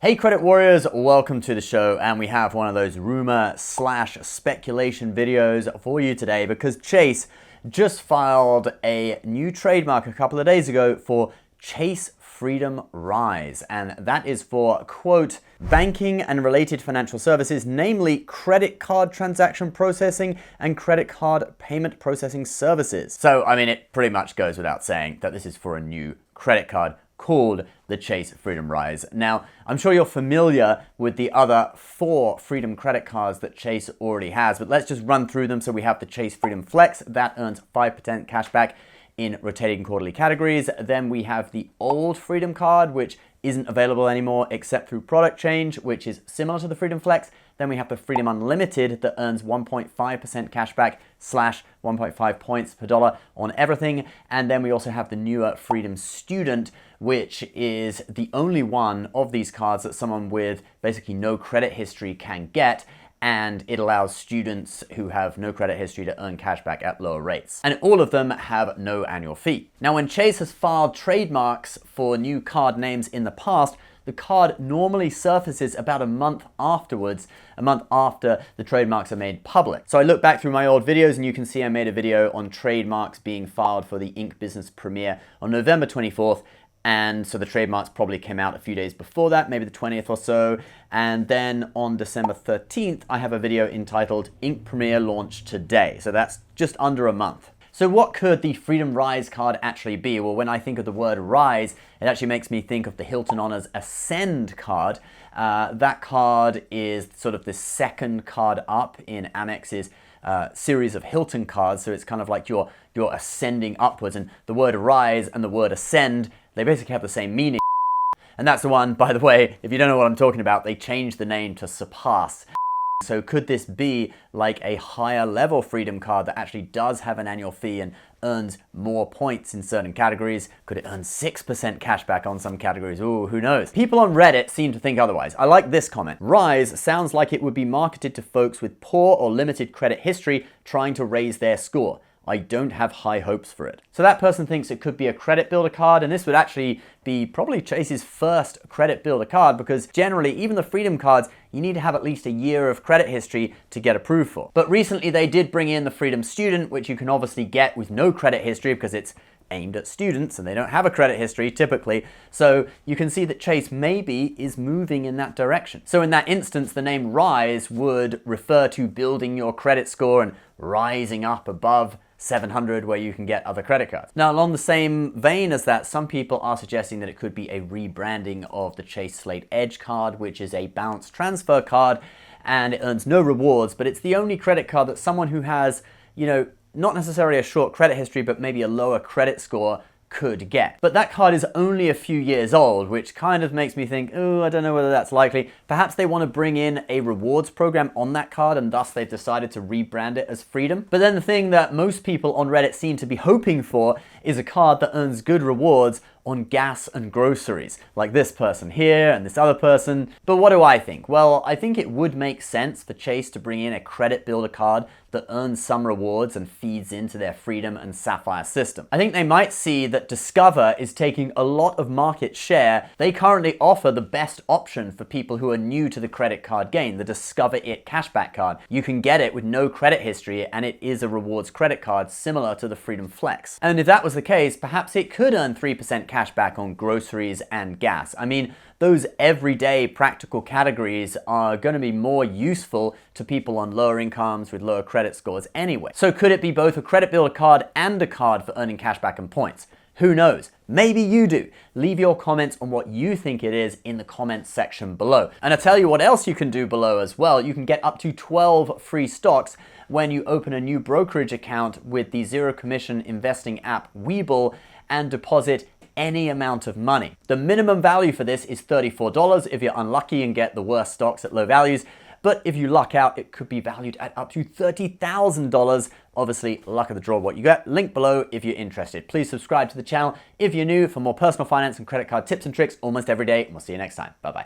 Hey credit warriors, welcome to the show, and we have one of those rumor/speculation videos for you today because Chase just filed a new trademark a couple of days ago for Chase Freedom Rise, and that is for, quote, banking and related financial services, namely credit card transaction processing and credit card payment processing services. So, I mean, it pretty much goes without saying that this is for a new credit card called the Chase Freedom Rise. Now, I'm sure you're familiar with the other 4 Freedom credit cards that Chase already has, but let's just run through them. So we have the Chase Freedom Flex, that earns 5% cash back in rotating quarterly categories. Then we have the old Freedom card, which isn't available anymore except through product change, which is similar to the Freedom Flex. Then we have the Freedom Unlimited that earns 1.5% cashback / 1.5 points per dollar on everything. And then we also have the newer Freedom Student, which is the only one of these cards that someone with basically no credit history can get. And it allows students who have no credit history to earn cashback at lower rates. And all of them have no annual fee. Now, when Chase has filed trademarks for new card names in the past, the card normally surfaces about a month afterwards, a month after the trademarks are made public. So I look back through my old videos and you can see I made a video on trademarks being filed for the Inc. Business Premiere on November 24th. And so the trademarks probably came out a few days before that, maybe the 20th or so. And then on December 13th, I have a video entitled Inc. Premiere Launch Today. So that's just under a month. So what could the Freedom Rise card actually be? Well, when I think of the word Rise, it actually makes me think of the Hilton Honors Ascend card. That card is sort of the second card up in Amex's series of Hilton cards. So it's kind of like you're ascending upwards. And the word Rise and the word Ascend, they basically have the same meaning. And that's the one, by the way, if you don't know what I'm talking about, they changed the name to Surpass. So could this be like a higher level Freedom card that actually does have an annual fee and earns more points in certain categories? Could it earn 6% cashback on some categories? Ooh, who knows? People on Reddit seem to think otherwise. I like this comment. Rise sounds like it would be marketed to folks with poor or limited credit history trying to raise their score. I don't have high hopes for it. So that person thinks it could be a credit builder card, and this would actually be probably Chase's first credit builder card because generally, even the Freedom cards, you need to have at least a year of credit history to get approved for. But recently they did bring in the Freedom Student, which you can obviously get with no credit history because it's aimed at students and they don't have a credit history typically. So you can see that Chase maybe is moving in that direction. So in that instance, the name Rise would refer to building your credit score and rising up above 700 where you can get other credit cards. Now, along the same vein as that, some people are suggesting that it could be a rebranding of the Chase Slate Edge card, which is a balance transfer card and it earns no rewards, but it's the only credit card that someone who has, not necessarily a short credit history, but maybe a lower credit score could get. But that card is only a few years old, which kind of makes me think, oh, I don't know whether that's likely. Perhaps they want to bring in a rewards program on that card and thus they've decided to rebrand it as Freedom. But then the thing that most people on Reddit seem to be hoping for is a card that earns good rewards on gas and groceries, like this person here and this other person. But what do I think? Well, I think it would make sense for Chase to bring in a credit builder card that earns some rewards and feeds into their Freedom and Sapphire system. I think they might see that Discover is taking a lot of market share. They currently offer the best option for people who are new to the credit card game, the Discover It cashback card. You can get it with no credit history and it is a rewards credit card similar to the Freedom Flex. And if that was the case, perhaps it could earn 3% cashback on groceries and gas. I mean, those everyday practical categories are going to be more useful to people on lower incomes with lower credit scores anyway. So could it be both a credit builder card and a card for earning cashback and points? Who knows? Maybe you do. Leave your comments on what you think it is in the comments section below. And I'll tell you what else you can do below as well. You can get up to 12 free stocks when you open a new brokerage account with the zero commission investing app Webull and deposit any amount of money. The minimum value for this is $34 if you're unlucky and get the worst stocks at low values. But if you luck out, it could be valued at up to $30,000. Obviously, luck of the draw what you get. Link below if you're interested. Please subscribe to the channel if you're new for more personal finance and credit card tips and tricks almost every day. And we'll see you next time. Bye-bye.